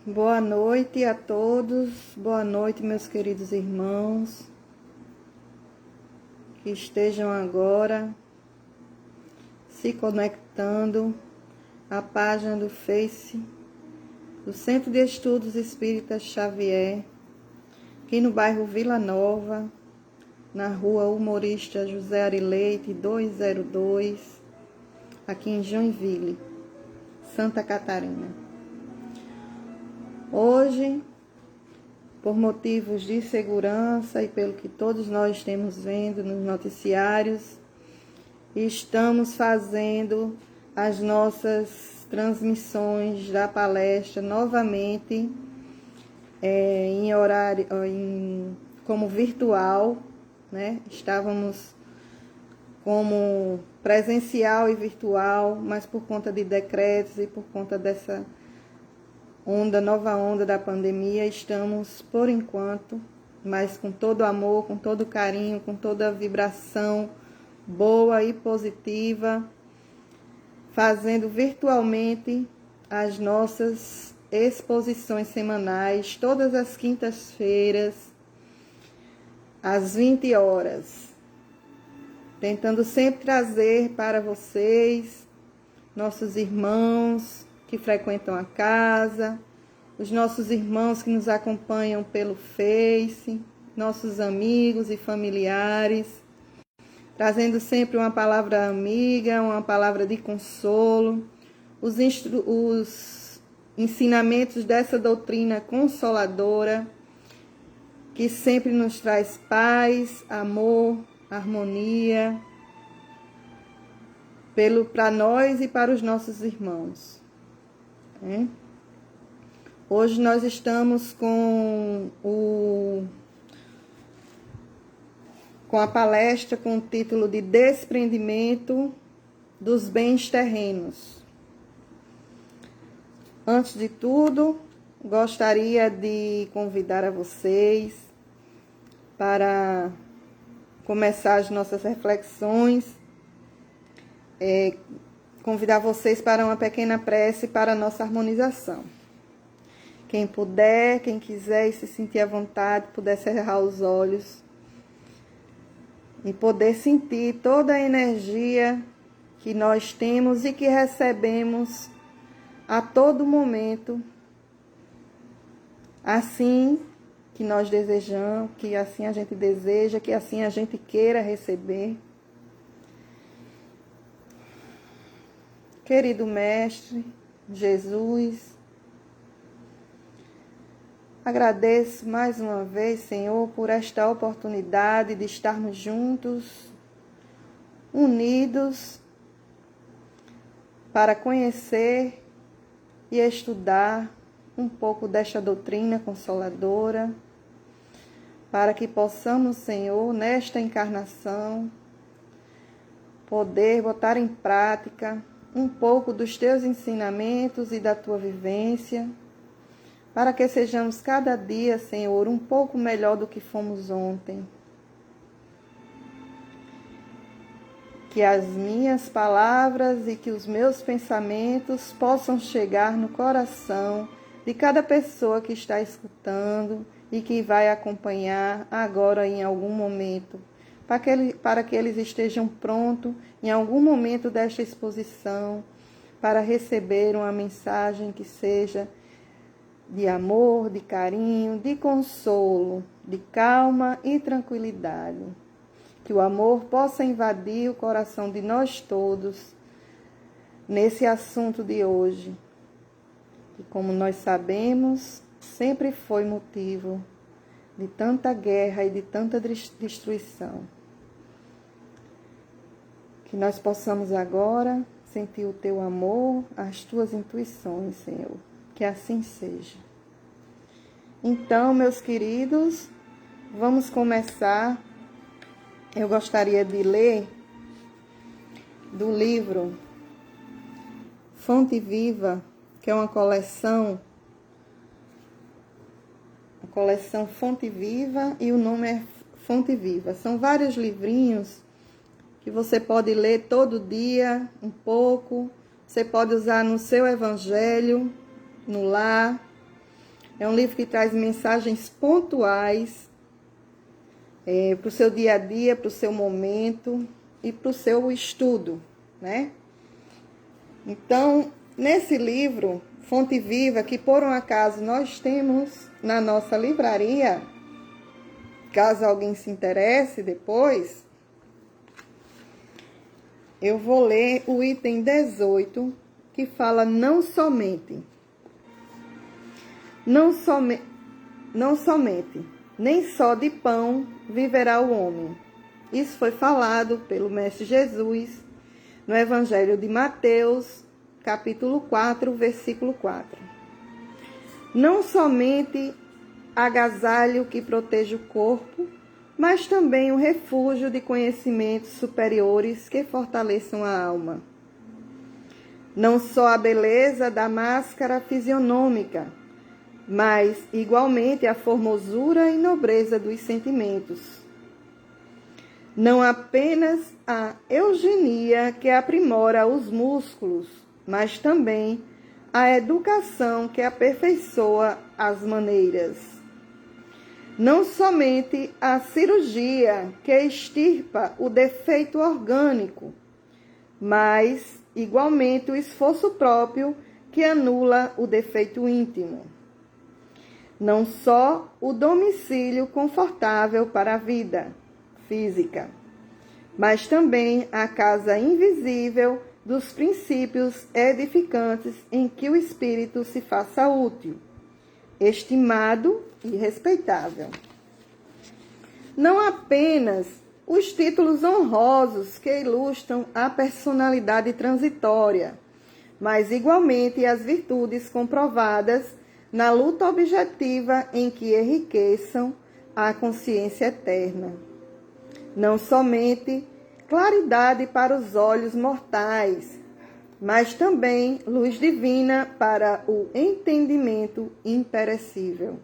Boa noite a todos, boa noite, meus queridos irmãos que estejam agora se conectando à página do Face do Centro de Estudos Espíritas Xavier, aqui no bairro Vila Nova, na rua Humorista José Arileite 202, aqui em Joinville, Santa Catarina. Hoje, por motivos de segurança e pelo que todos nós temos vendo nos noticiários, estamos fazendo as nossas transmissões da palestra novamente em horário, como virtual, né? Estávamos como presencial e virtual, mas por conta de decretos e por conta dessa nova onda da pandemia, estamos, por enquanto, mas com todo amor, com todo carinho, com toda a vibração boa e positiva, fazendo virtualmente as nossas exposições semanais, todas as quintas-feiras, às 20 horas, tentando sempre trazer para vocês, nossos irmãos que frequentam a casa, os nossos irmãos que nos acompanham pelo Face, nossos amigos e familiares, trazendo sempre uma palavra amiga, uma palavra de consolo, os ensinamentos dessa doutrina consoladora, que sempre nos traz paz, amor, harmonia, para nós e para os nossos irmãos. Hoje nós estamos com a palestra com o título de Desprendimento dos Bens Terrenos. Antes de tudo, gostaria de convidar a vocês para começar as nossas reflexões, convidar vocês para uma pequena prece para a nossa harmonização. Quem puder, quem quiser e se sentir à vontade, puder cerrar os olhos e poder sentir toda a energia que nós temos e que recebemos a todo momento, assim que nós desejamos, que assim a gente deseja, que assim a gente queira receber. Querido Mestre Jesus, agradeço mais uma vez, Senhor, por esta oportunidade de estarmos juntos, unidos, para conhecer e estudar um pouco desta doutrina consoladora, para que possamos, Senhor, nesta encarnação, poder botar em prática um pouco dos teus ensinamentos e da tua vivência, para que sejamos cada dia, Senhor, um pouco melhor do que fomos ontem. Que as minhas palavras e que os meus pensamentos possam chegar no coração de cada pessoa que está escutando e que vai acompanhar agora em algum momento, para que eles estejam prontos em algum momento desta exposição para receber uma mensagem que seja de amor, de carinho, de consolo, de calma e tranquilidade. Que o amor possa invadir o coração de nós todos nesse assunto de hoje, que, como nós sabemos, sempre foi motivo de tanta guerra e de tanta destruição. Que nós possamos agora sentir o teu amor, as tuas intuições, Senhor. Que assim seja. Então, meus queridos, vamos começar. Eu gostaria de ler do livro Fonte Viva, que é uma coleção Fonte Viva, e o nome é Fonte Viva. São vários livrinhos que você pode ler todo dia, um pouco. Você pode usar no seu evangelho, no lar, É um livro que traz mensagens pontuais para o seu dia a dia, para o seu momento e para o seu estudo, né? Então, nesse livro, Fonte Viva, que por um acaso nós temos na nossa livraria, caso alguém se interesse depois, eu vou ler o item 18, que fala não somente, nem só de pão viverá o homem. Isso foi falado pelo Mestre Jesus no Evangelho de Mateus, capítulo 4, versículo 4. Não somente agasalho que protege o corpo, mas também um refúgio de conhecimentos superiores que fortaleçam a alma. Não só a beleza da máscara fisionômica, mas igualmente a formosura e nobreza dos sentimentos. Não apenas a eugenia que aprimora os músculos, mas também a educação que aperfeiçoa as maneiras. Não somente a cirurgia que extirpa o defeito orgânico, mas igualmente o esforço próprio que anula o defeito íntimo. Não só o domicílio confortável para a vida física, mas também a casa invisível dos princípios edificantes em que o espírito se faça útil, estimado e respeitável. Não apenas os títulos honrosos que ilustram a personalidade transitória, mas igualmente as virtudes comprovadas na luta objetiva em que enriqueçam a consciência eterna. Não somente claridade para os olhos mortais, mas também luz divina para o entendimento imperecível.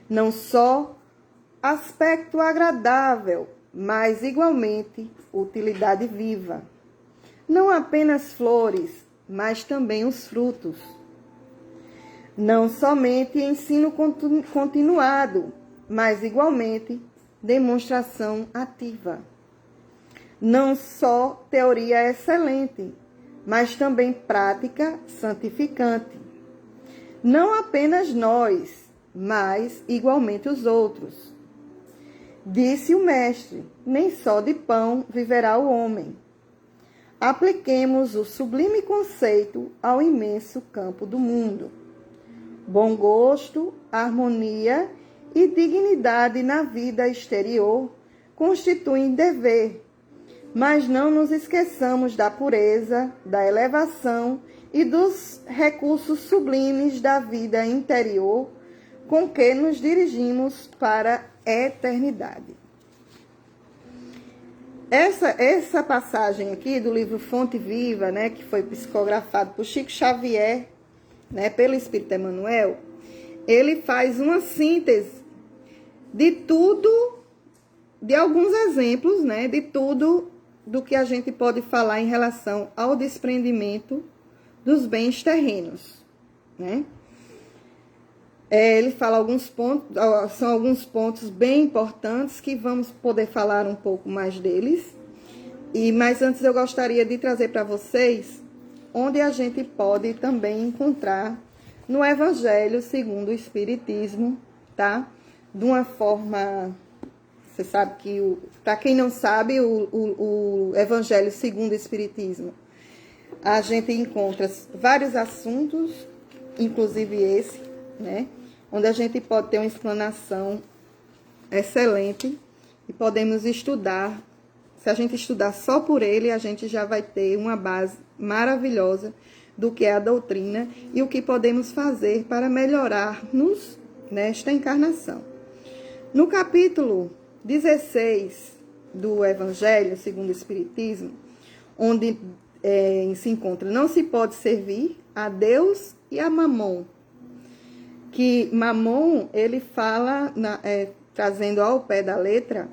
Não só aspecto agradável, mas igualmente utilidade viva. Não apenas flores, mas também os frutos. Não somente ensino continuado, mas igualmente demonstração ativa. Não só teoria excelente, mas também prática santificante. Não apenas nós, mas igualmente os outros. Disse o Mestre, nem só de pão viverá o homem. Apliquemos o sublime conceito ao imenso campo do mundo. Bom gosto, harmonia e dignidade na vida exterior constituem dever, mas não nos esqueçamos da pureza, da elevação e dos recursos sublimes da vida interior com que nos dirigimos para a eternidade. Essa passagem aqui do livro Fonte Viva, né, que foi psicografado por Chico Xavier, né, pelo Espírito Emmanuel, ele faz uma síntese de tudo, de alguns exemplos, né, de tudo do que a gente pode falar em relação ao desprendimento dos bens terrenos, né? Ele fala alguns pontos, são alguns pontos bem importantes que vamos poder falar um pouco mais deles. Mas antes eu gostaria de trazer para vocês onde a gente pode também encontrar no Evangelho segundo o Espiritismo, tá? De uma forma, você sabe que, para quem não sabe, o Evangelho segundo o Espiritismo, a gente encontra vários assuntos, inclusive esse, né? Onde a gente pode ter uma explanação excelente e podemos estudar. Se a gente estudar só por ele, a gente já vai ter uma base maravilhosa do que é a doutrina e o que podemos fazer para melhorar-nos nesta encarnação. No capítulo 16 do Evangelho segundo o Espiritismo, onde se encontra, não se pode servir a Deus e a Mamon. Que Mamon, ele fala, trazendo ao pé da letra,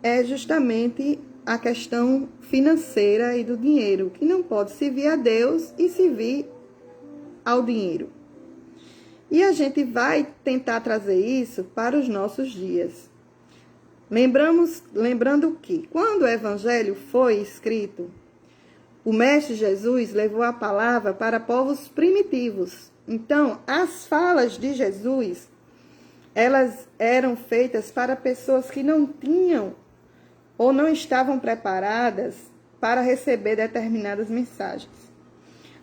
é justamente a questão financeira e do dinheiro, que não pode servir a Deus e servir ao dinheiro. E a gente vai tentar trazer isso para os nossos dias. Lembrando que, quando o Evangelho foi escrito, o Mestre Jesus levou a palavra para povos primitivos. Então, as falas de Jesus, elas eram feitas para pessoas que não tinham ou não estavam preparadas para receber determinadas mensagens.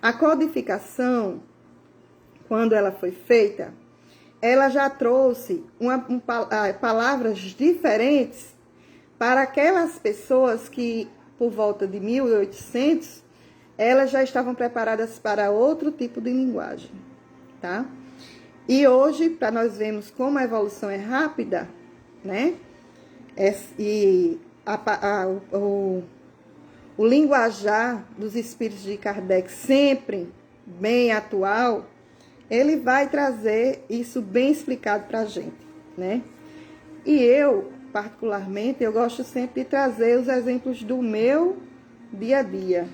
A codificação, quando ela foi feita, ela já trouxe palavras diferentes para aquelas pessoas que, por volta de 1800, elas já estavam preparadas para outro tipo de linguagem, tá? E hoje, para nós vermos como a evolução é rápida, né? E o linguajar dos espíritos de Kardec sempre bem atual, ele vai trazer isso bem explicado para a gente, né? E eu, particularmente, eu gosto sempre de trazer os exemplos do meu dia a dia,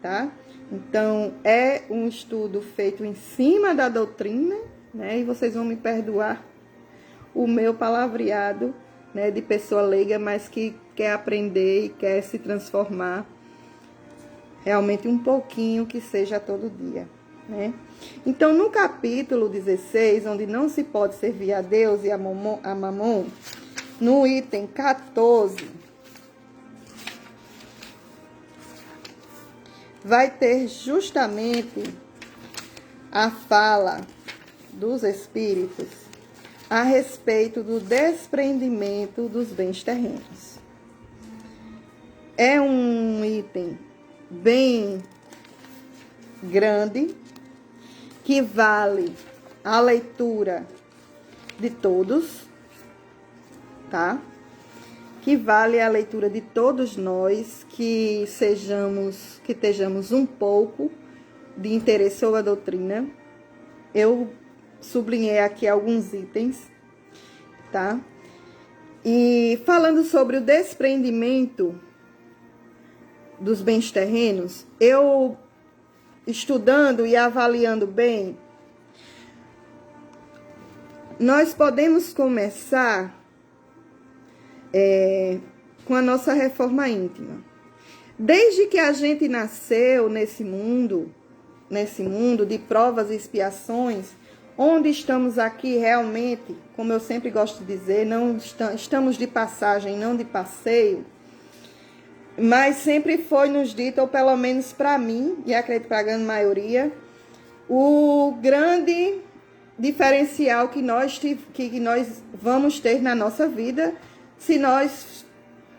tá? Então, é um estudo feito em cima da doutrina, né? E vocês vão me perdoar o meu palavreado, né, de pessoa leiga, mas que quer aprender e quer se transformar realmente um pouquinho, que seja todo dia, né? Então, no capítulo 16, onde não se pode servir a Deus e a Mamon, no item 14, vai ter justamente a fala dos espíritos a respeito do desprendimento dos bens terrenos. É um item bem grande, que vale a leitura de todos, tá? Que vale a leitura de todos nós, que estejamos um pouco de interesse sobre a doutrina. Eu sublinhei aqui alguns itens, tá? E falando sobre o desprendimento dos bens terrenos, eu estudando e avaliando bem, nós podemos começar com a nossa reforma íntima. Desde que a gente nasceu nesse mundo de provas e expiações, onde estamos aqui realmente, como eu sempre gosto de dizer, não estamos de passagem, não de passeio, mas sempre foi nos dito, ou pelo menos para mim, e acredito para a grande maioria, o grande diferencial que nós vamos ter na nossa vida, se nós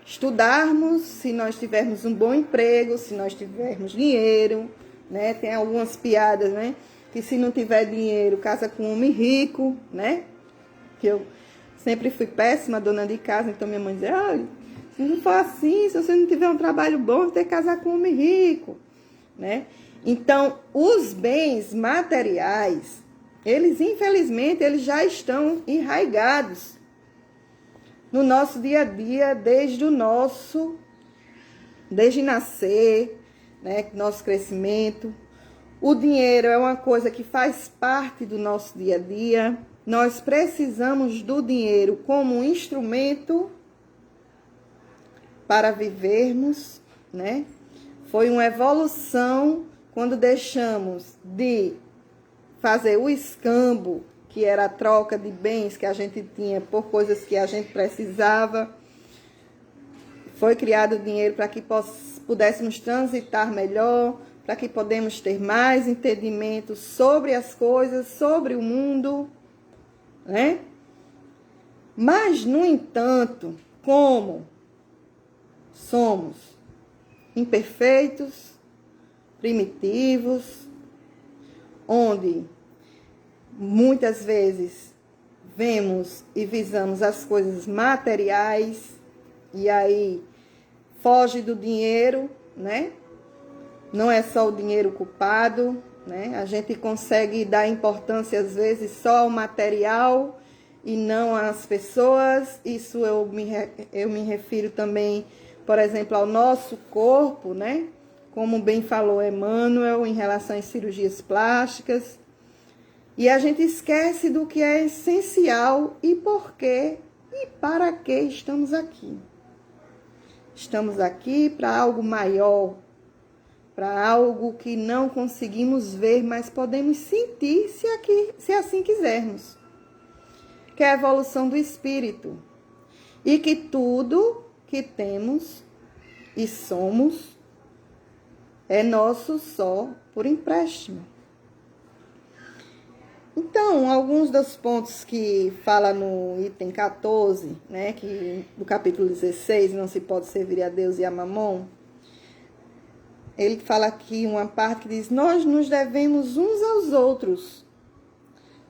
estudarmos, se nós tivermos um bom emprego, se nós tivermos dinheiro, né? Tem algumas piadas, né? Que se não tiver dinheiro, casa com um homem rico, né? Que eu sempre fui péssima dona de casa, então minha mãe dizia, se não for assim, se você não tiver um trabalho bom, você tem que casar com um homem rico, né? Então, os bens materiais, eles, infelizmente, eles já estão enraigados no nosso dia a dia, desde nascer, né? Nosso crescimento. O dinheiro é uma coisa que faz parte do nosso dia a dia. Nós precisamos do dinheiro como um instrumento para vivermos, né? Foi uma evolução quando deixamos de fazer o escambo, que era a troca de bens que a gente tinha por coisas que a gente precisava. Foi criado o dinheiro para que pudéssemos transitar melhor, para que podemos ter mais entendimento sobre as coisas, sobre o mundo, né? Mas, no entanto, como somos imperfeitos, primitivos, onde muitas vezes vemos e visamos as coisas materiais e aí foge do dinheiro, né? Não é só o dinheiro culpado, né? A gente consegue dar importância às vezes só ao material e não às pessoas. Isso eu me refiro também, por exemplo, ao nosso corpo, né? Como bem falou Emmanuel, em relação às cirurgias plásticas. E a gente esquece do que é essencial e por quê e para que estamos aqui. Estamos aqui para algo maior, para algo que não conseguimos ver, mas podemos sentir se assim quisermos. Que é a evolução do espírito. E que tudo que temos e somos é nosso só por empréstimo. Então, alguns dos pontos que fala no item 14, né, que do capítulo 16, não se pode servir a Deus e a Mamon, ele fala aqui uma parte que diz: nós nos devemos uns aos outros,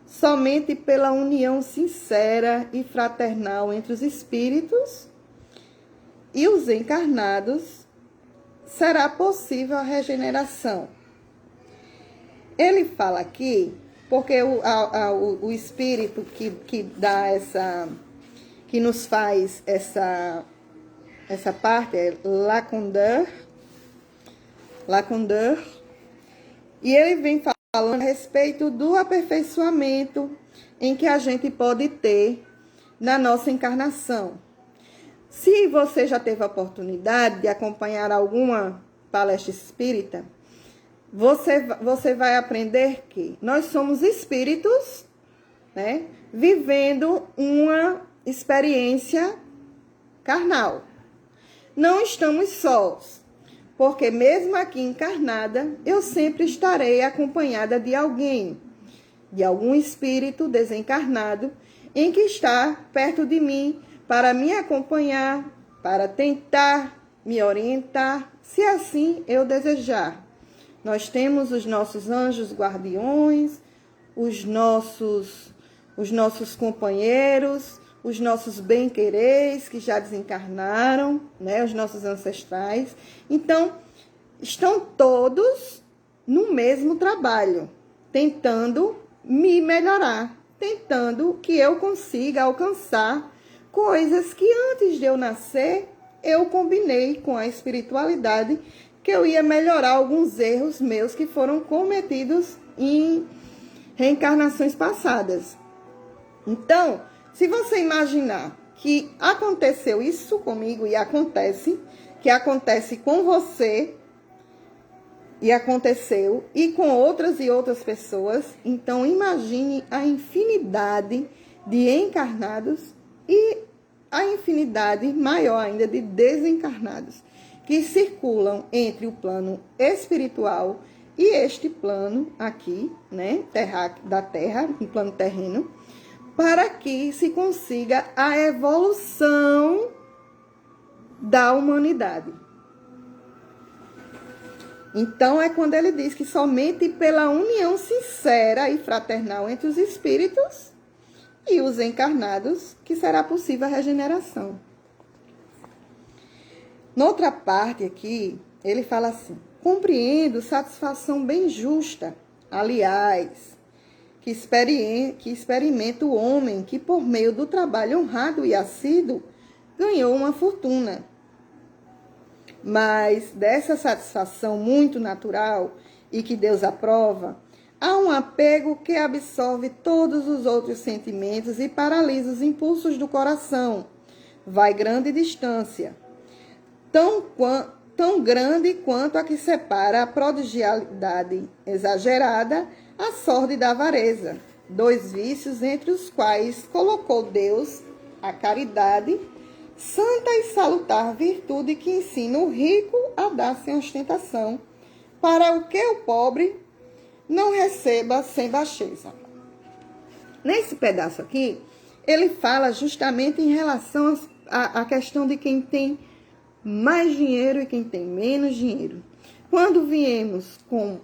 somente pela união sincera e fraternal entre os espíritos e os encarnados será possível a regeneração. Ele fala aqui, porque o espírito que dá que nos faz essa parte é Lacandour, e ele vem falando a respeito do aperfeiçoamento em que a gente pode ter na nossa encarnação. Se você já teve a oportunidade de acompanhar alguma palestra espírita, você vai aprender que nós somos espíritos, né, vivendo uma experiência carnal. Não estamos sós, porque mesmo aqui encarnada, eu sempre estarei acompanhada de alguém, de algum espírito desencarnado, em que está perto de mim para me acompanhar, para tentar me orientar, se assim eu desejar. Nós temos os nossos anjos guardiões, os nossos companheiros, os nossos bem-quereres que já desencarnaram, né, os nossos ancestrais. Então, estão todos no mesmo trabalho, tentando me melhorar, tentando que eu consiga alcançar coisas que antes de eu nascer, eu combinei com a espiritualidade que eu ia melhorar alguns erros meus que foram cometidos em reencarnações passadas. Então, se você imaginar que aconteceu isso comigo e acontece, que acontece com você e aconteceu e com outras e outras pessoas, então imagine a infinidade de encarnados e a infinidade maior ainda de desencarnados que circulam entre o plano espiritual e este plano aqui, né, da Terra, um plano terreno, para que se consiga a evolução da humanidade. Então, é quando ele diz que somente pela união sincera e fraternal entre os espíritos e os encarnados que será possível a regeneração. Noutra parte aqui, ele fala assim: compreendo satisfação bem justa, aliás, que experimenta o homem que, por meio do trabalho honrado e assíduo, ganhou uma fortuna. Mas dessa satisfação muito natural e que Deus aprova, há um apego que absorve todos os outros sentimentos e paralisa os impulsos do coração. Vai grande distância, tão grande quanto a que separa a prodigalidade exagerada, a sordida da avareza, dois vícios entre os quais colocou Deus a caridade, santa e salutar virtude que ensina o rico a dar sem ostentação, para o que o pobre não receba sem baixeza. Nesse pedaço aqui, ele fala justamente em relação à questão de quem tem mais dinheiro e quem tem menos dinheiro. Quando viemos com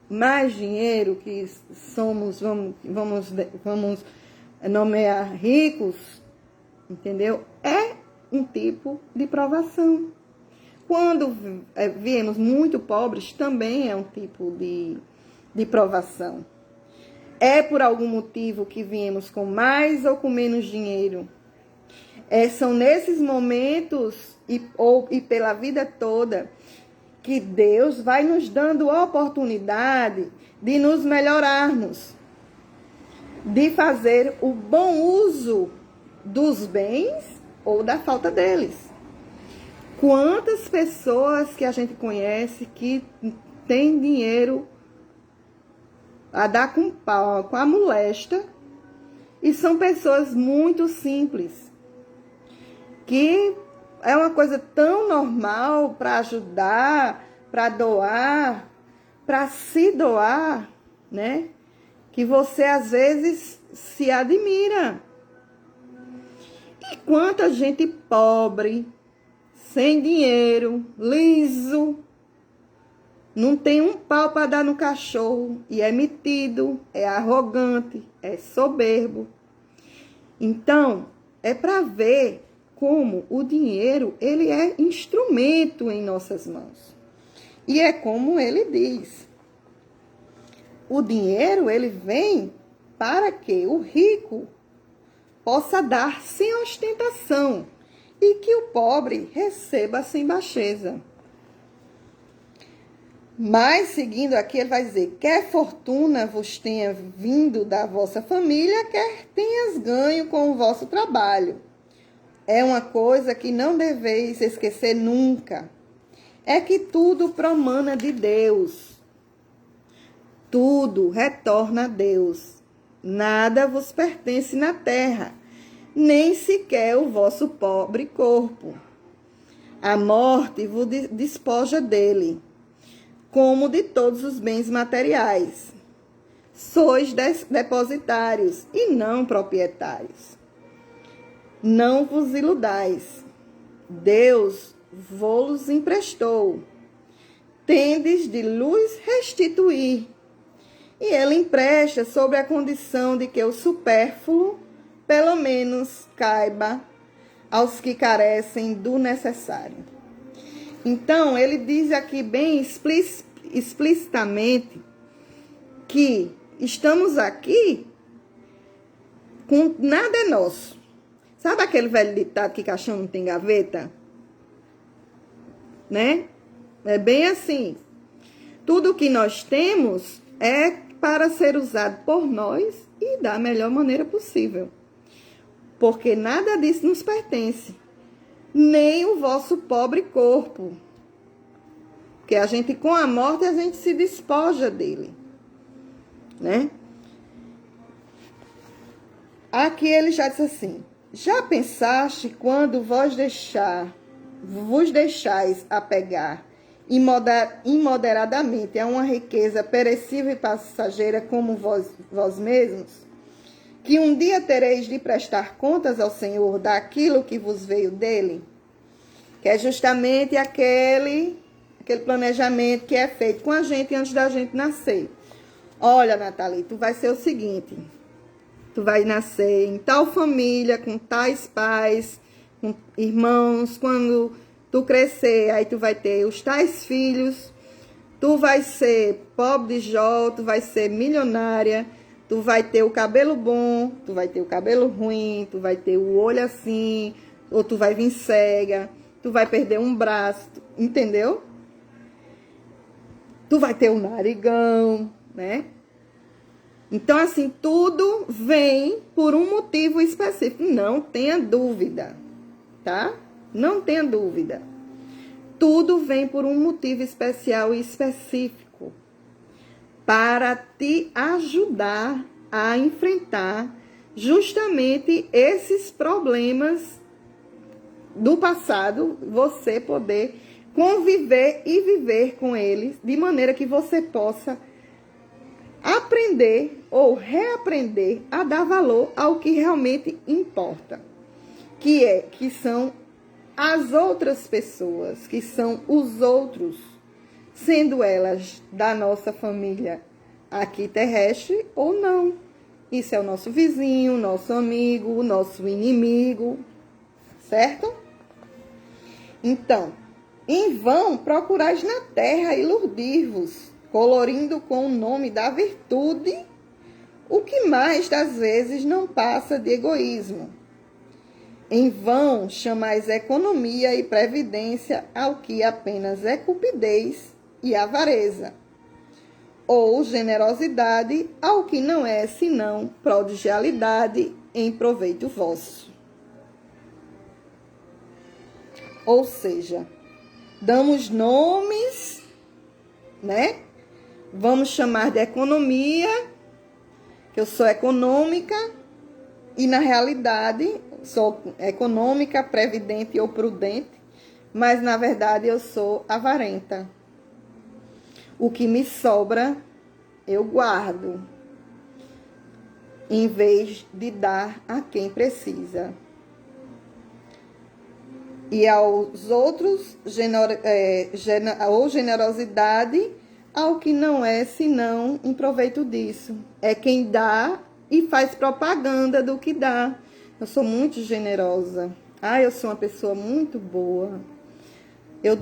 mais dinheiro, que somos, vamos nomear ricos, entendeu? É um tipo de provação. Quando viemos muito pobres, também é um tipo de provação. É por algum motivo que viemos com mais ou com menos dinheiro. São nesses momentos e pela vida toda que Deus vai nos dando a oportunidade de nos melhorarmos. de fazer o bom uso dos bens ou da falta deles. Quantas pessoas que a gente conhece que tem dinheiro a dar com pau, com a molesta, e são pessoas muito simples, que é uma coisa tão normal para ajudar, para doar, para se doar, né? Que você às vezes se admira. E quanta gente pobre, sem dinheiro, liso, não tem um pau para dar no cachorro, e é metido, é arrogante, é soberbo. Então, é para ver como o dinheiro, ele é instrumento em nossas mãos. E é como ele diz. O dinheiro, ele vem para que o rico possa dar sem ostentação e que o pobre receba sem baixeza. Mas, seguindo aqui, ele vai dizer, quer fortuna vos tenha vindo da vossa família, quer tenhas ganho com o vosso trabalho. É uma coisa que não deveis esquecer nunca. É que tudo promana de Deus. Tudo retorna a Deus. Nada vos pertence na terra, nem sequer o vosso pobre corpo. A morte vos despoja dele, como de todos os bens materiais. Sois depositários e não proprietários. Não vos iludais. Deus vos emprestou. Tendes de luz restituir. E ele empresta sobre a condição de que o supérfluo, pelo menos, caiba aos que carecem do necessário. Então, ele diz aqui bem explicitamente que estamos aqui com nada é nosso. Sabe aquele velho ditado que caixão não tem gaveta? Né? É bem assim. Tudo que nós temos é para ser usado por nós e da melhor maneira possível. Porque nada disso nos pertence. Nem o vosso pobre corpo. Porque a gente, com a morte, a gente se despoja dele. Né? Aqui ele já disse assim, já pensaste quando vos deixais apegar imoderadamente a uma riqueza perecível e passageira como vós mesmos, que um dia tereis de prestar contas ao Senhor daquilo que vos veio dele, que é justamente aquele planejamento que é feito com a gente antes da gente nascer. Olha, Nathalie, tu vai ser o seguinte, tu vai nascer em tal família, com tais pais, com irmãos, quando tu crescer, aí tu vai ter os tais filhos, tu vai ser pobre de Jó, tu vai ser milionária, tu vai ter o cabelo bom, tu vai ter o cabelo ruim, tu vai ter o olho assim, ou tu vai vir cega, tu vai perder um braço, entendeu? Tu vai ter um narigão, né? Então, assim, tudo vem por um motivo específico. Não tenha dúvida, tá? Não tenha dúvida. Tudo vem por um motivo especial e específico para te ajudar a enfrentar justamente esses problemas do passado, você poder conviver e viver com eles de maneira que você possa aprender ou reaprender a dar valor ao que realmente importa, que são as outras pessoas, que são os outros, sendo elas da nossa família aqui terrestre ou não. Isso é o nosso vizinho, nosso amigo, o nosso inimigo, certo? Então, em vão procurais na terra iludir-vos, colorindo com o nome da virtude, o que mais das vezes não passa de egoísmo. Em vão chamais economia e previdência ao que apenas é cupidez e avareza. ou generosidade, ao que não é senão prodigalidade em proveito vosso. Ou seja, damos nomes, né? Vamos chamar de economia, que eu sou econômica, e na realidade sou econômica, previdente ou prudente, mas na verdade eu sou avarenta. O que me sobra, eu guardo, em vez de dar a quem precisa. E aos outros, ou generosidade, ao que não é senão em proveito disso. É quem dá e faz propaganda do que dá. Eu sou muito generosa. Eu sou uma pessoa muito boa. Eu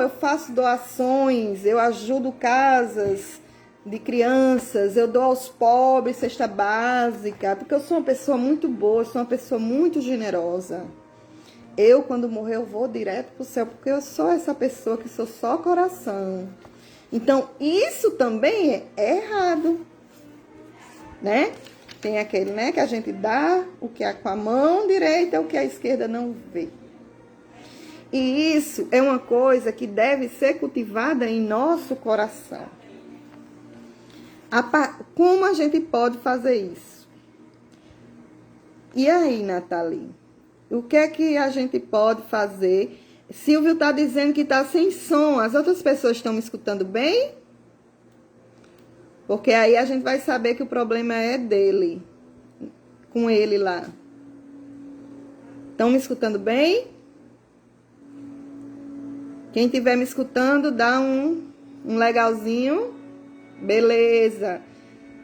faço doações, eu ajudo casas de crianças, eu dou aos pobres cesta básica, porque eu sou uma pessoa muito boa, eu sou uma pessoa muito generosa. Eu, quando morrer, eu vou direto para o céu, porque eu sou essa pessoa que sou só coração. Então, isso também é errado, né? Tem aquele, né, que a gente dá o que é com a mão direita, o que a esquerda não vê. E isso é uma coisa que deve ser cultivada em nosso coração. Como a gente pode fazer isso? E aí, Nathalie? O que é que a gente pode fazer? Silvio está dizendo que está sem som. As outras pessoas estão me escutando bem? Porque aí a gente vai saber que o problema é dele. Com ele lá. Estão me escutando bem? Quem estiver me escutando, dá um legalzinho. Beleza.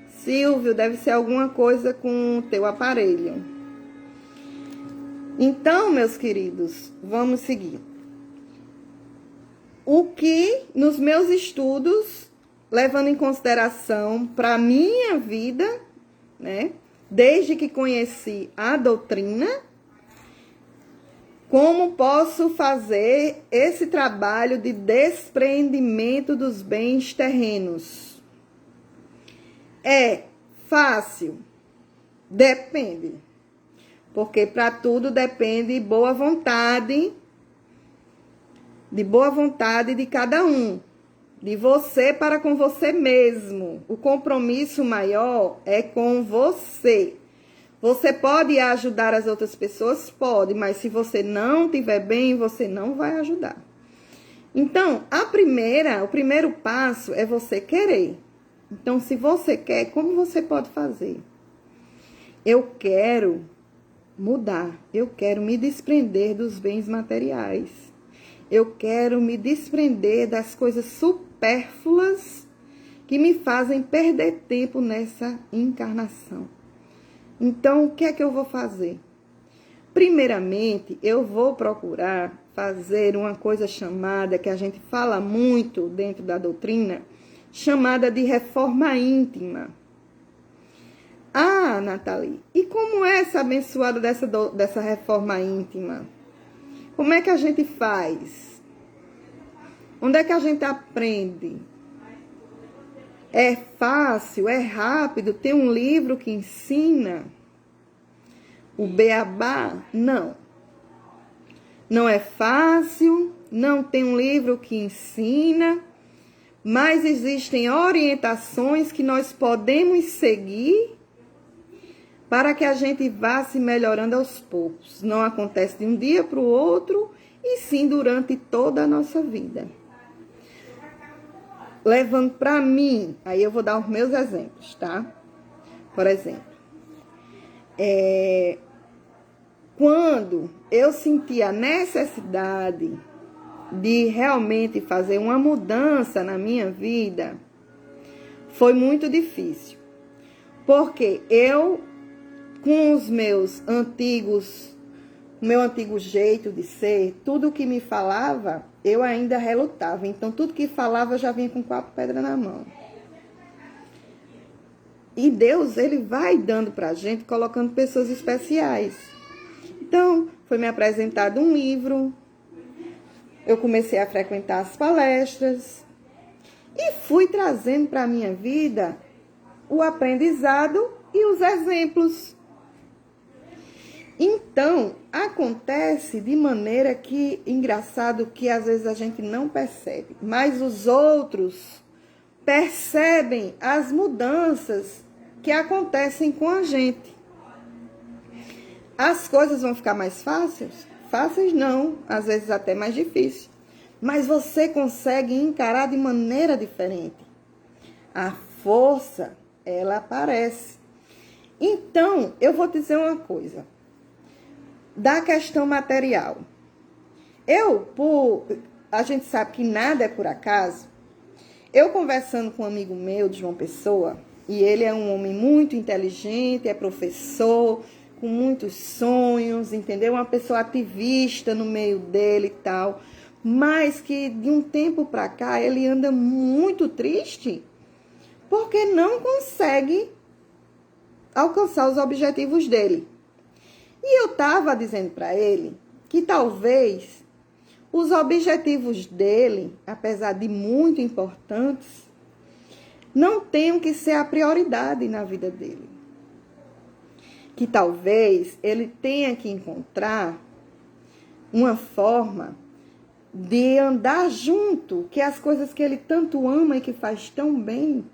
Silvio, deve ser alguma coisa com o teu aparelho. Então, meus queridos, vamos seguir. O que nos meus estudos, levando em consideração para a minha vida, né, desde que conheci a doutrina, como posso fazer esse trabalho de despreendimento dos bens terrenos? É fácil? Depende. Porque para tudo depende de boa vontade de cada um. De você para com você mesmo. O compromisso maior é com você. Você pode ajudar as outras pessoas? Pode, mas se você não estiver bem, você não vai ajudar. Então, o primeiro passo é você querer. Então, se você quer, como você pode fazer? Eu quero mudar, eu quero me desprender dos bens materiais. Eu quero me desprender das coisas supérfluas que me fazem perder tempo nessa encarnação. Então, o que é que eu vou fazer? Primeiramente, eu vou procurar fazer uma coisa chamada, que a gente fala muito dentro da doutrina, chamada de reforma íntima. Nathalie, e como é essa abençoada dessa reforma íntima? Como é que a gente faz? Onde é que a gente aprende? É fácil, é rápido, tem um livro que ensina o beabá? Não. Não é fácil, não tem um livro que ensina, mas existem orientações que nós podemos seguir para que a gente vá se melhorando aos poucos. Não acontece de um dia para o outro, e sim durante toda a nossa vida. Levando para mim, aí eu vou dar os meus exemplos, tá? Por exemplo, quando eu senti a necessidade de realmente fazer uma mudança na minha vida, foi muito difícil. Porque eu, com os meus meu antigo jeito de ser, tudo que me falava, eu ainda relutava. Então, tudo que falava, eu já vinha com 4 pedras na mão. E Deus, Ele vai dando pra gente, colocando pessoas especiais. Então, foi me apresentado um livro, eu comecei a frequentar as palestras, E fui trazendo para a minha vida o aprendizado e os exemplos. Então, acontece de maneira que, engraçado, que às vezes a gente não percebe, mas os outros percebem as mudanças que acontecem com a gente. As coisas vão ficar mais fáceis? Fáceis não, às vezes até mais difíceis. Mas você consegue encarar de maneira diferente. A força, ela aparece. Então, eu vou dizer uma coisa. Da questão material. A gente sabe que nada é por acaso. Eu conversando com um amigo meu de João Pessoa, e ele é um homem muito inteligente, é professor, com muitos sonhos, entendeu? Uma pessoa ativista no meio dele e tal, mas que de um tempo para cá ele anda muito triste, porque não consegue alcançar os objetivos dele. E eu estava dizendo para ele que talvez os objetivos dele, apesar de muito importantes, não tenham que ser a prioridade na vida dele. Que talvez ele tenha que encontrar uma forma de andar junto, que as coisas que ele tanto ama e que faz tão bem,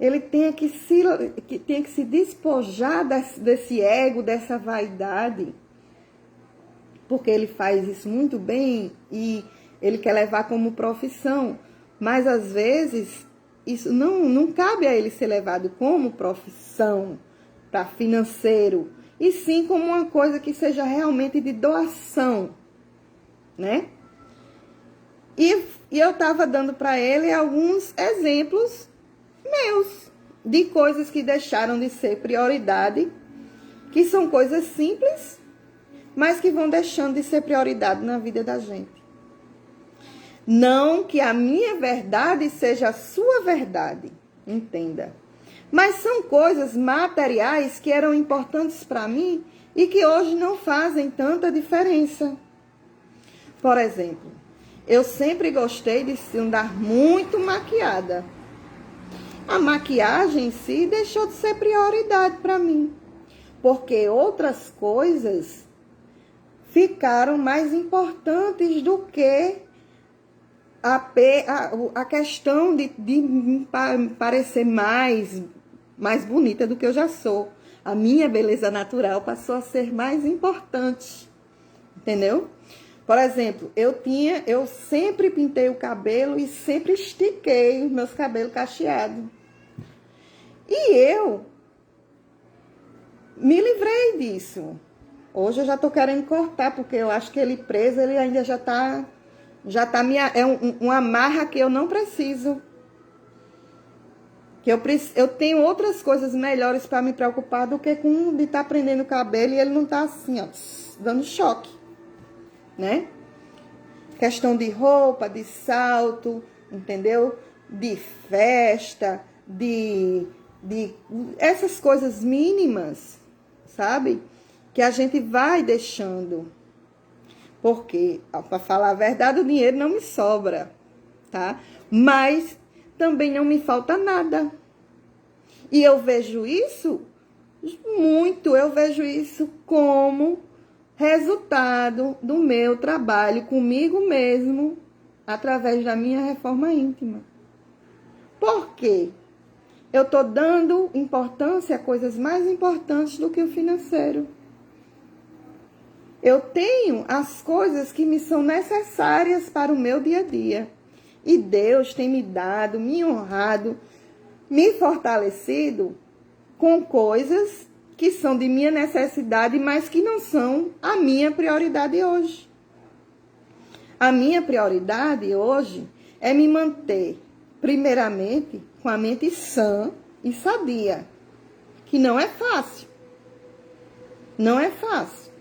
ele tenha que se despojar desse ego, dessa vaidade, porque ele faz isso muito bem e ele quer levar como profissão. Mas, às vezes, isso não cabe a ele ser levado como profissão, para financeiro, e sim como uma coisa que seja realmente de doação, né? E eu estava dando para ele alguns exemplos meus, de coisas que deixaram de ser prioridade, que são coisas simples, mas que vão deixando de ser prioridade na vida da gente. Não que a minha verdade seja a sua verdade, entenda. Mas são coisas materiais que eram importantes para mim e que hoje não fazem tanta diferença. Por exemplo, eu sempre gostei de andar muito maquiada. A maquiagem em si deixou de ser prioridade para mim, porque outras coisas ficaram mais importantes do que a questão de parecer mais bonita do que eu já sou. A minha beleza natural passou a ser mais importante, entendeu? Por exemplo, eu sempre pintei o cabelo e sempre estiquei os meus cabelos cacheados. E eu me livrei disso. Hoje eu já tô querendo cortar, porque eu acho que ele preso, ele ainda já tá uma amarra que eu não preciso. Que eu tenho outras coisas melhores para me preocupar do que com de estar prendendo o cabelo e ele não tá assim, ó, dando choque, né? Questão de roupa, de salto, entendeu? De festa, de essas coisas mínimas, sabe? Que a gente vai deixando. Porque, para falar a verdade, o dinheiro não me sobra, tá? Mas também não me falta nada. E eu vejo isso como resultado do meu trabalho comigo mesmo, através da minha reforma íntima. Por quê? Eu estou dando importância a coisas mais importantes do que o financeiro. Eu tenho as coisas que me são necessárias para o meu dia a dia. E Deus tem me dado, me honrado, me fortalecido com coisas que são de minha necessidade, mas que não são a minha prioridade hoje. A minha prioridade hoje é me manter, primeiramente, com a mente sã e sadia, que não é fácil. Não é fácil.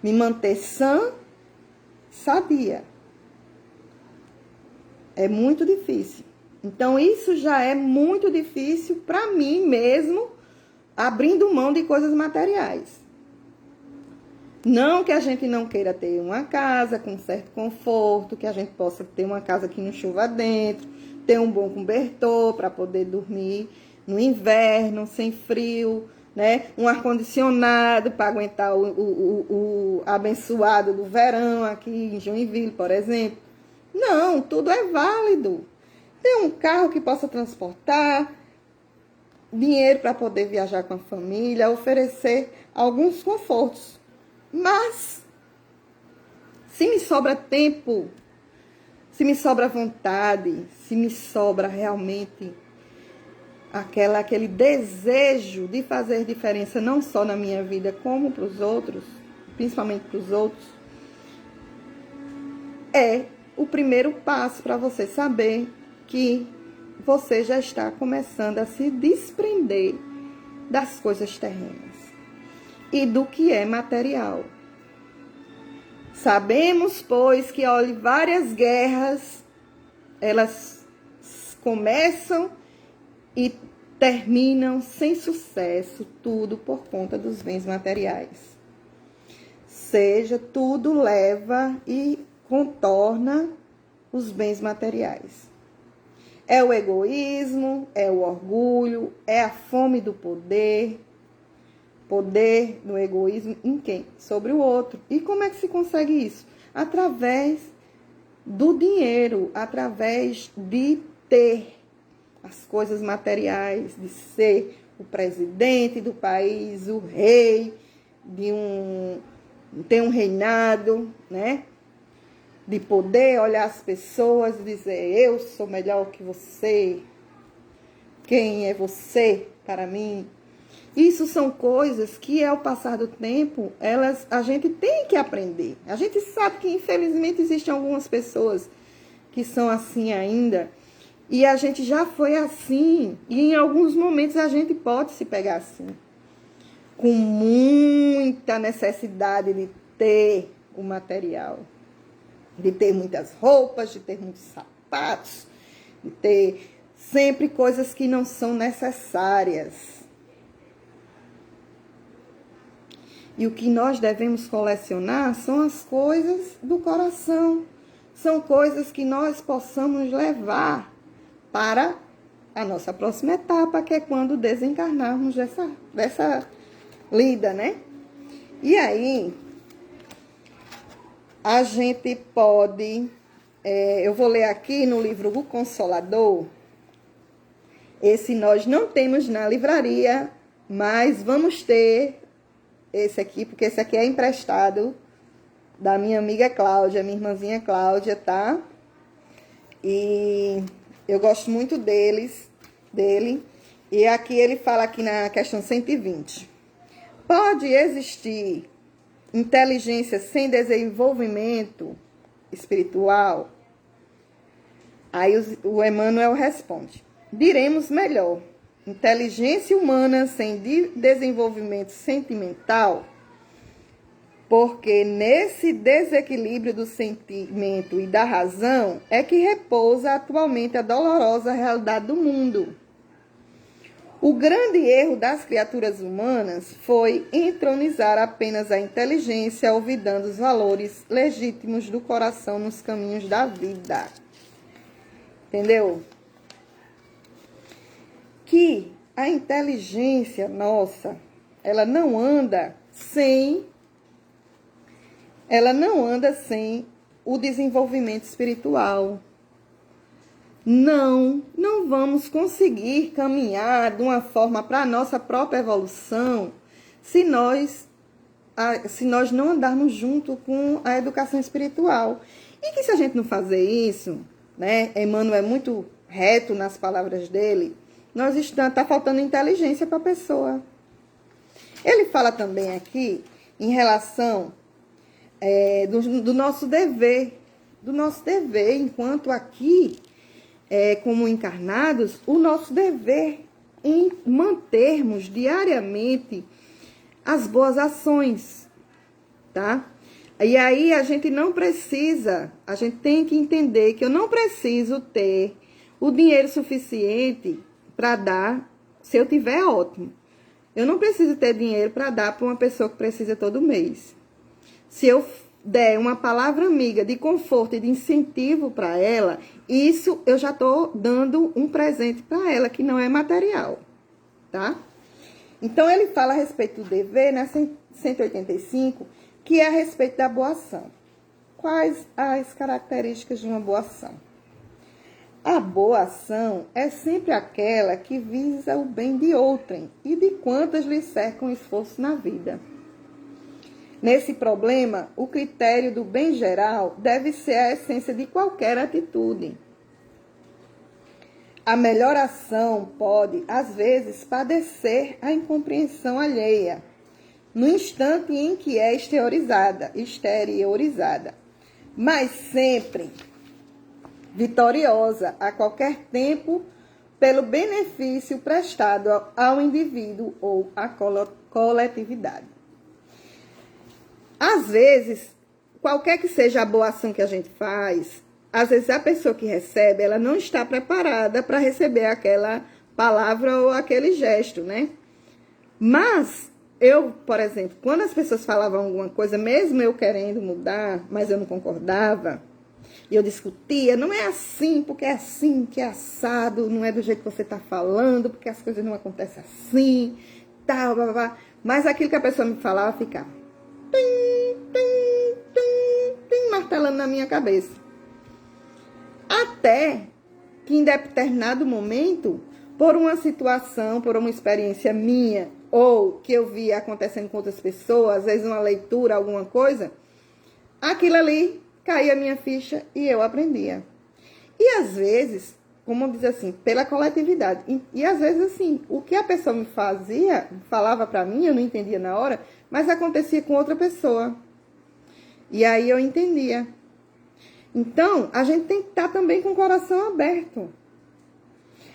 Me manter sã, sadia. É muito difícil. Então, isso já é muito difícil para mim mesmo, abrindo mão de coisas materiais. Não que a gente não queira ter uma casa com certo conforto, que a gente possa ter uma casa que não chova dentro, ter um bom cobertor para poder dormir no inverno, sem frio, né? Um ar-condicionado para aguentar o abençoado do verão aqui em Joinville, por exemplo. Não, tudo é válido. Ter um carro que possa transportar, dinheiro para poder viajar com a família, oferecer alguns confortos. Mas, se me sobra tempo, se me sobra vontade, se me sobra realmente aquele desejo de fazer diferença, não só na minha vida, como para os outros, principalmente para os outros, é o primeiro passo para você saber que você já está começando a se desprender das coisas terrenas e do que é material. Sabemos, pois, que várias guerras, elas começam e terminam sem sucesso, tudo por conta dos bens materiais. Seja, tudo leva e contorna os bens materiais. É o egoísmo, é o orgulho, é a fome do poder. Poder no egoísmo em quem? Sobre o outro. E como é que se consegue isso? Através do dinheiro, através de ter as coisas materiais, de ser o presidente do país, o rei, ter um reinado, né? De poder olhar as pessoas e dizer, eu sou melhor que você. Quem é você para mim? Isso são coisas que, ao passar do tempo, a gente tem que aprender. A gente sabe que, infelizmente, existem algumas pessoas que são assim ainda. E a gente já foi assim. E, em alguns momentos, a gente pode se pegar assim. Com muita necessidade de ter o material. De ter muitas roupas, de ter muitos sapatos. De ter sempre coisas que não são necessárias. E o que nós devemos colecionar são as coisas do coração. São coisas que nós possamos levar para a nossa próxima etapa, que é quando desencarnarmos dessa lida, né? E aí, a gente pode... eu vou ler aqui no livro O Consolador. Esse nós não temos na livraria, mas vamos ter... esse aqui, porque esse aqui é emprestado da minha amiga Cláudia, minha irmãzinha Cláudia, tá? E eu gosto muito dele. E aqui ele fala aqui na questão 120. Pode existir inteligência sem desenvolvimento espiritual? Aí o Emmanuel responde. Diremos melhor. Inteligência humana sem desenvolvimento sentimental, porque nesse desequilíbrio do sentimento e da razão é que repousa atualmente a dolorosa realidade do mundo. O grande erro das criaturas humanas foi entronizar apenas a inteligência, olvidando os valores legítimos do coração nos caminhos da vida. Entendeu? Que a inteligência nossa, ela não anda sem o desenvolvimento espiritual. Não vamos conseguir caminhar de uma forma para a nossa própria evolução se nós não andarmos junto com a educação espiritual. E que se a gente não fazer isso, né? Emmanuel é muito reto nas palavras dele, está faltando inteligência para a pessoa. Ele fala também aqui em relação do nosso dever, enquanto aqui, como encarnados, o nosso dever em mantermos diariamente as boas ações, tá? E aí a gente tem que entender que eu não preciso ter o dinheiro suficiente para dar, se eu tiver, ótimo. Eu não preciso ter dinheiro para dar para uma pessoa que precisa todo mês. se eu der uma palavra amiga de conforto e de incentivo para ela, isso eu já estou dando um presente para ela, que não é material, tá? Então, ele fala a respeito do dever, na 185, que é a respeito da boa ação. Quais as características de uma boa ação? A boa ação é sempre aquela que visa o bem de outrem e de quantas lhe cercam esforço na vida. Nesse problema, o critério do bem geral deve ser a essência de qualquer atitude. A melhor ação pode, às vezes, padecer a incompreensão alheia, no instante em que é exteriorizada, mas sempre vitoriosa a qualquer tempo pelo benefício prestado ao indivíduo ou à coletividade. Às vezes, qualquer que seja a boa ação que a gente faz, às vezes a pessoa que recebe, ela não está preparada para receber aquela palavra ou aquele gesto, né? Mas eu, por exemplo, quando as pessoas falavam alguma coisa, mesmo eu querendo mudar, mas eu não concordava, e eu discutia, não é assim, porque é assim, que é assado, não é do jeito que você está falando, porque as coisas não acontecem assim, tal, blá, blá, blá. Mas aquilo que a pessoa me falava ficava martelando na minha cabeça. Até que em determinado momento, por uma situação, por uma experiência minha, ou que eu via acontecendo com outras pessoas, às vezes uma leitura, alguma coisa, aquilo ali caía a minha ficha e eu aprendia. E às vezes, como diz assim, pela coletividade. E às vezes assim, o que a pessoa me falava para mim, eu não entendia na hora, mas acontecia com outra pessoa. E aí eu entendia. Então, a gente tem que estar também com o coração aberto.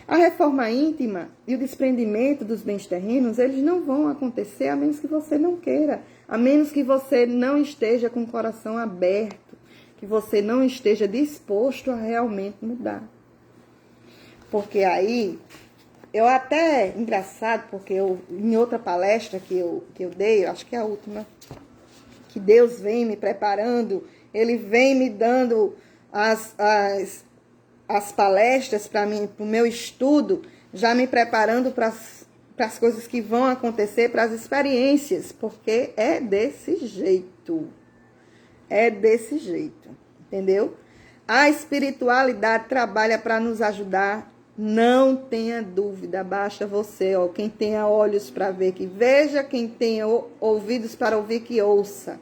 A reforma íntima e o desprendimento dos bens terrenos, eles não vão acontecer a menos que você não queira, a menos que você não esteja com o coração aberto, que você não esteja disposto a realmente mudar. Porque aí, eu até, engraçado, porque em outra palestra que eu dei, acho que é a última, que Deus vem me preparando, Ele vem me dando as palestras para mim, para o meu estudo, já me preparando para as coisas que vão acontecer, para as experiências, porque é desse jeito. É desse jeito, entendeu? A espiritualidade trabalha para nos ajudar, não tenha dúvida, basta você, ó, quem tenha olhos para ver que veja, quem tenha ouvidos para ouvir que ouça.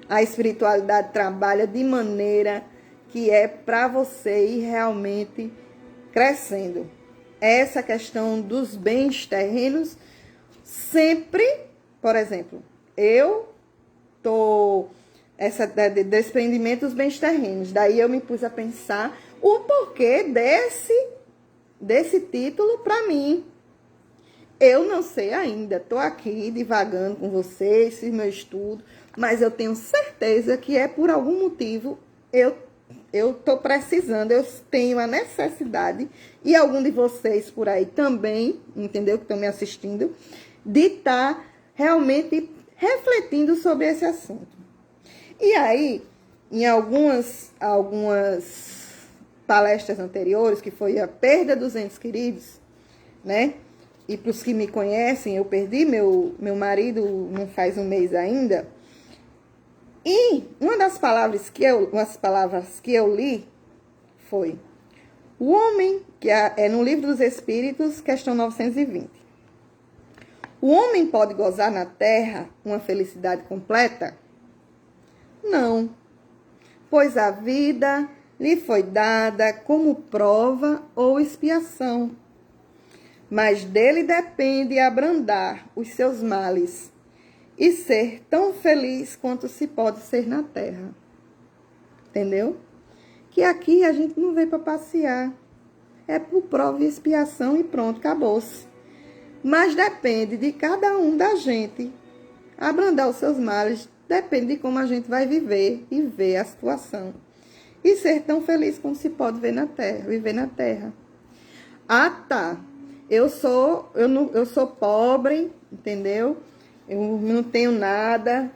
A espiritualidade trabalha de maneira que é para você ir realmente crescendo. Essa questão dos bens terrenos, sempre, por exemplo, eu estou... essa desprendimento dos bens terrenos. Daí eu me pus a pensar o porquê desse título para mim. Eu não sei ainda, estou aqui divagando com vocês, fiz meu estudo, mas eu tenho certeza que é por algum motivo eu estou precisando, eu tenho a necessidade, e algum de vocês por aí também, entendeu, que estão me assistindo, de estar realmente refletindo sobre esse assunto. E aí, em algumas palestras anteriores, que foi a perda dos entes queridos, né? E para os que me conhecem, eu perdi meu marido não faz um mês ainda. E uma das palavras que eu li foi: o homem, que é no Livro dos Espíritos, questão 920. O homem pode gozar na terra uma felicidade completa? Não, pois a vida lhe foi dada como prova ou expiação, mas dele depende abrandar os seus males e ser tão feliz quanto se pode ser na terra. Entendeu? Que aqui a gente não veio para passear, é por prova e expiação e pronto, acabou-se. Mas depende de cada um da gente abrandar os seus males. Depende de como a gente vai viver e ver a situação. E ser tão feliz como se pode ver na terra, viver na terra. Ah, tá. Eu sou pobre, entendeu? Eu não tenho nada.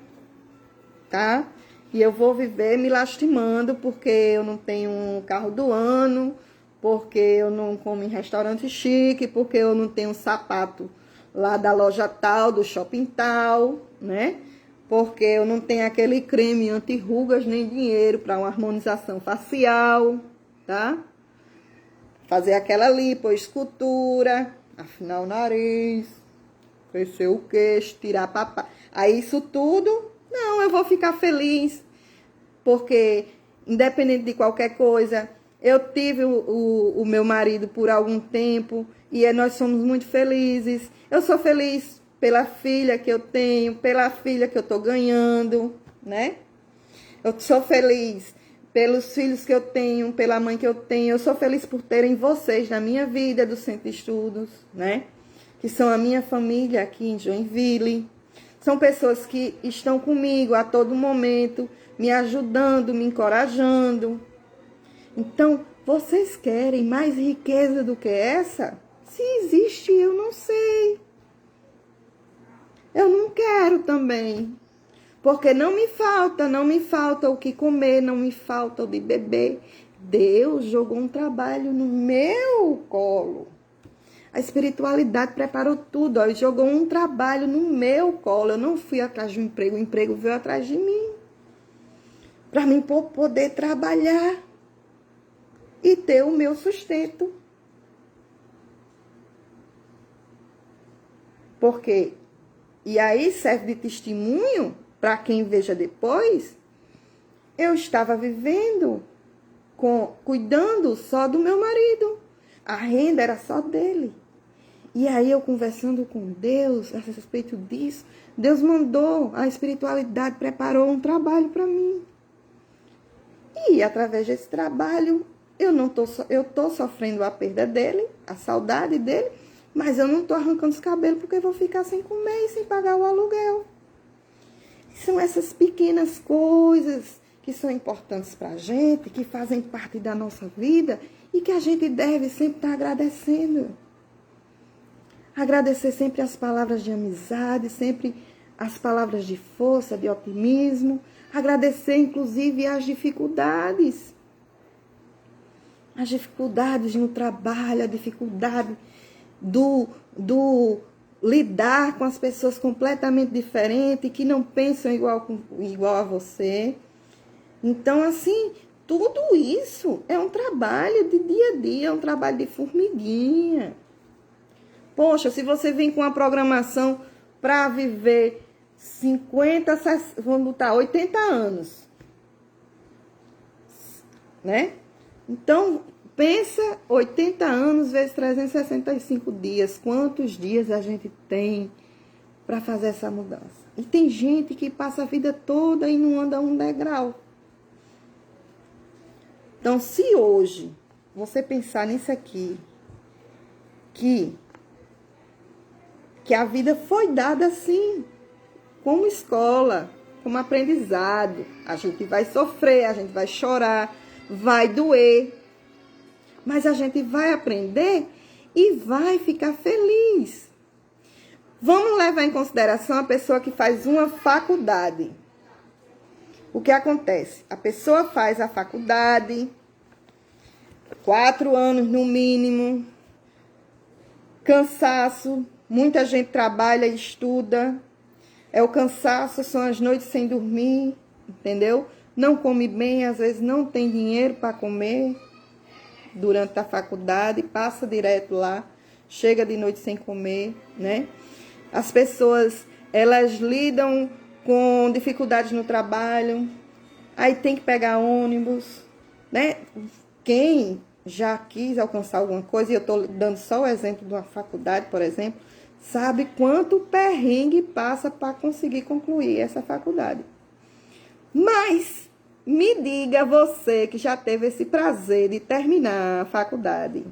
tá? E eu vou viver me lastimando porque eu não tenho um carro do ano, porque eu não como em restaurante chique, porque eu não tenho um sapato lá da loja tal, do shopping tal, né? Porque eu não tenho aquele creme anti-rugas nem dinheiro para uma harmonização facial, tá? Fazer aquela lipoescultura, afinar o nariz, crescer o queixo, tirar papá. Aí isso tudo, não, eu vou ficar feliz, porque independente de qualquer coisa, eu tive o meu marido por algum tempo e nós somos muito felizes. Eu sou feliz pela filha que eu tenho, pela filha que eu tô ganhando, né? Eu sou feliz pelos filhos que eu tenho, pela mãe que eu tenho. Eu sou feliz por terem vocês na minha vida do Centro de Estudos, né? Que são a minha família aqui em Joinville. São pessoas que estão comigo a todo momento, me ajudando, me encorajando. Então, vocês querem mais riqueza do que essa? Se existe, eu não sei. Eu não quero também. Porque não me falta o que comer, não me falta o de beber. Deus jogou um trabalho no meu colo. A espiritualidade preparou tudo, ó, jogou um trabalho no meu colo. Eu não fui atrás de um emprego, o emprego veio atrás de mim. Para mim poder trabalhar e ter o meu sustento. Porque, e aí serve de testemunho para quem veja depois, eu estava vivendo, cuidando só do meu marido. A renda era só dele. E aí eu conversando com Deus a respeito disso, Deus mandou, a espiritualidade preparou um trabalho para mim. E através desse trabalho, eu tô sofrendo a perda dele, a saudade dele, mas eu não estou arrancando os cabelos porque eu vou ficar sem comer e sem pagar o aluguel. São essas pequenas coisas que são importantes para a gente, que fazem parte da nossa vida e que a gente deve sempre estar agradecendo. Agradecer sempre as palavras de amizade, sempre as palavras de força, de otimismo. Agradecer, inclusive, as dificuldades. As dificuldades no trabalho, a dificuldade do lidar com as pessoas completamente diferentes, que não pensam igual a você. Então, assim, tudo isso é um trabalho de dia a dia, é um trabalho de formiguinha. Poxa, se você vem com uma programação para viver 50, 60, vamos botar 80 anos, né? Então, pensa 80 anos vezes 365 dias. Quantos dias a gente tem para fazer essa mudança? E tem gente que passa a vida toda e não anda um degrau. Então, se hoje você pensar nisso aqui, que a vida foi dada assim, como escola, como aprendizado. A gente vai sofrer, a gente vai chorar, vai doer, mas a gente vai aprender e vai ficar feliz. Vamos levar em consideração a pessoa que faz uma faculdade. O que acontece? A pessoa faz a faculdade, 4 anos no mínimo, cansaço, muita gente trabalha e estuda, o cansaço, são as noites sem dormir, entendeu? Não come bem, às vezes não tem dinheiro para comer durante a faculdade, passa direto lá, chega de noite sem comer, né? As pessoas, elas lidam com dificuldades no trabalho, aí tem que pegar ônibus, né? Quem já quis alcançar alguma coisa, e eu estou dando só o exemplo de uma faculdade, por exemplo, sabe quanto perrengue passa para conseguir concluir essa faculdade. Mas me diga você que já teve esse prazer de terminar a faculdade,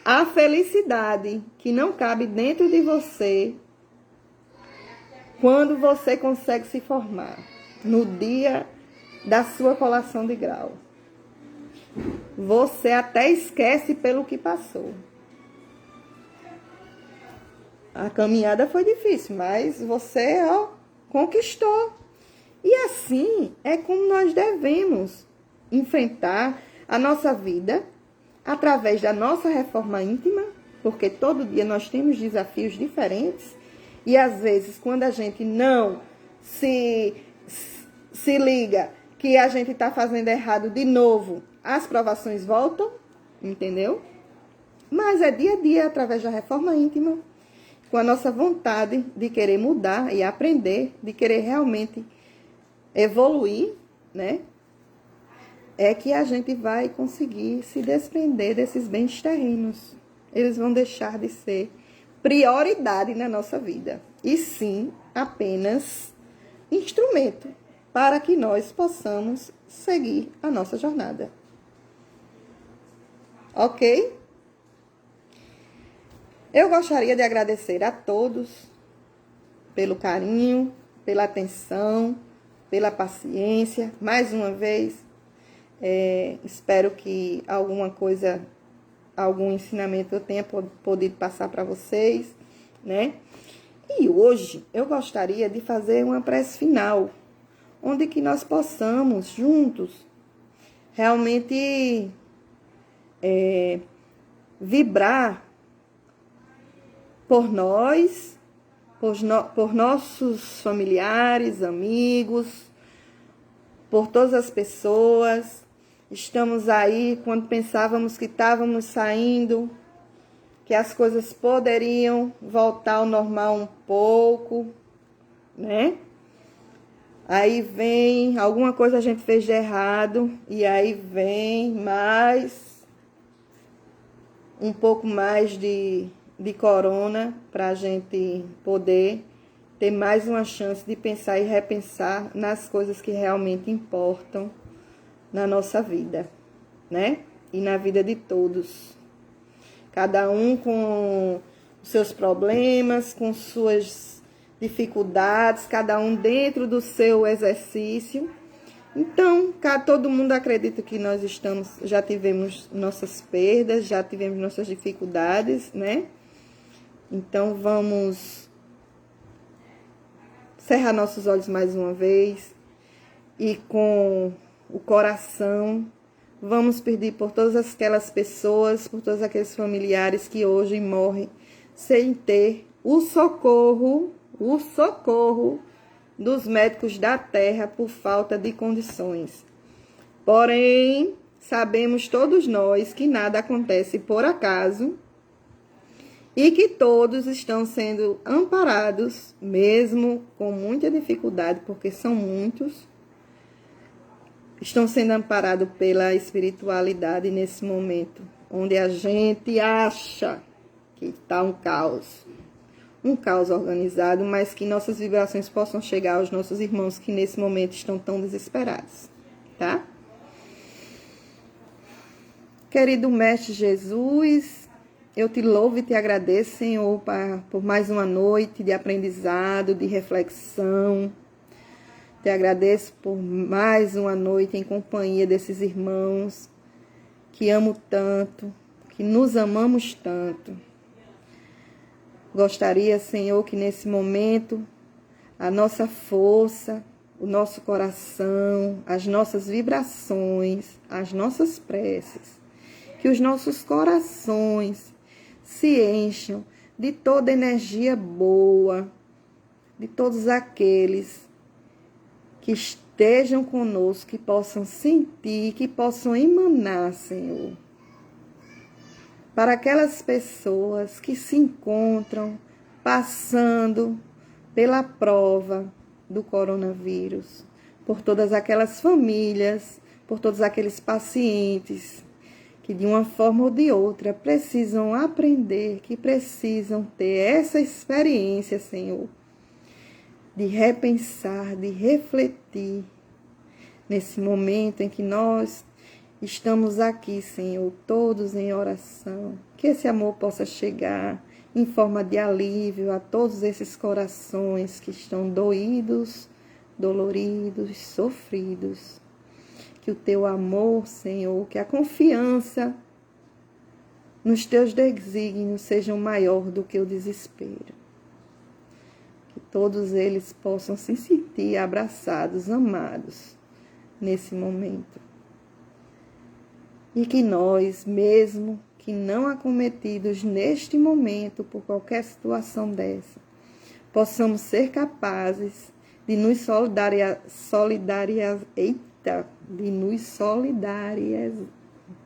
a felicidade que não cabe dentro de você quando você consegue se formar no dia da sua colação de grau. Você até esquece pelo que passou. A caminhada foi difícil, mas você, conquistou. E assim é como nós devemos enfrentar a nossa vida através da nossa reforma íntima, porque todo dia nós temos desafios diferentes e às vezes quando a gente não se liga que a gente está fazendo errado de novo, as provações voltam, entendeu? Mas é dia a dia através da reforma íntima, com a nossa vontade de querer mudar e aprender, de querer realmente evoluir, né? É que a gente vai conseguir se desprender desses bens terrenos. Eles vão deixar de ser prioridade na nossa vida. E sim, apenas instrumento para que nós possamos seguir a nossa jornada. Ok? Eu gostaria de agradecer a todos pelo carinho, pela atenção, pela paciência. Mais uma vez, espero que alguma coisa, algum ensinamento eu tenha podido passar para vocês, né? E hoje eu gostaria de fazer uma prece final, onde que nós possamos juntos realmente vibrar por nós, por nossos familiares, amigos, por todas as pessoas. Estamos aí quando pensávamos que estávamos saindo, que as coisas poderiam voltar ao normal um pouco, né? Aí vem, alguma coisa a gente fez de errado, e aí vem mais, um pouco mais de corona, para a gente poder ter mais uma chance de pensar e repensar nas coisas que realmente importam na nossa vida, né? E na vida de todos. Cada um com os seus problemas, com suas dificuldades, cada um dentro do seu exercício. Então, todo mundo acredita que nós já tivemos nossas perdas, já tivemos nossas dificuldades, né? Então, vamos cerrar nossos olhos mais uma vez e com o coração vamos pedir por todas aquelas pessoas, por todos aqueles familiares que hoje morrem sem ter o socorro dos médicos da terra por falta de condições. Porém, sabemos todos nós que nada acontece por acaso e que todos estão sendo amparados, mesmo com muita dificuldade, porque são muitos, estão sendo amparados pela espiritualidade nesse momento, onde a gente acha que está um caos organizado, mas que nossas vibrações possam chegar aos nossos irmãos que nesse momento estão tão desesperados, tá? Querido Mestre Jesus, eu te louvo e te agradeço, Senhor, por mais uma noite de aprendizado, de reflexão. Te agradeço por mais uma noite em companhia desses irmãos que amo tanto, que nos amamos tanto. Gostaria, Senhor, que nesse momento a nossa força, o nosso coração, as nossas vibrações, as nossas preces, que os nossos corações se encham de toda energia boa, de todos aqueles que estejam conosco, que possam sentir, que possam emanar, Senhor, para aquelas pessoas que se encontram passando pela prova do coronavírus, por todas aquelas famílias, por todos aqueles pacientes que de uma forma ou de outra precisam aprender, que precisam ter essa experiência, Senhor, de repensar, de refletir nesse momento em que nós estamos aqui, Senhor, todos em oração. Que esse amor possa chegar em forma de alívio a todos esses corações que estão doídos, doloridos, sofridos. Que o teu amor, Senhor, que a confiança nos teus desígnios sejam maior do que o desespero. Que todos eles possam se sentir abraçados, amados nesse momento. E que nós, mesmo que não acometidos neste momento por qualquer situação dessa, possamos ser capazes de nos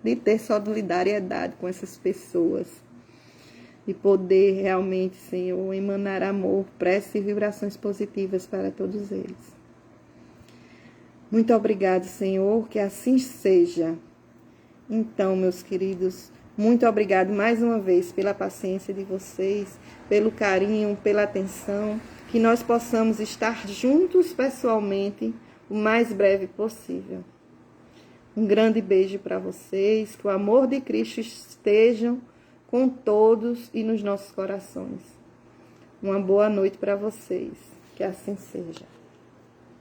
de ter solidariedade com essas pessoas, de poder realmente, Senhor, emanar amor, prece e vibrações positivas para todos eles. Muito obrigado, Senhor, que assim seja. Então, meus queridos, muito obrigado mais uma vez pela paciência de vocês, pelo carinho, pela atenção, que nós possamos estar juntos pessoalmente o mais breve possível. Um grande beijo para vocês, que o amor de Cristo esteja com todos e nos nossos corações. Uma boa noite para vocês, que assim seja.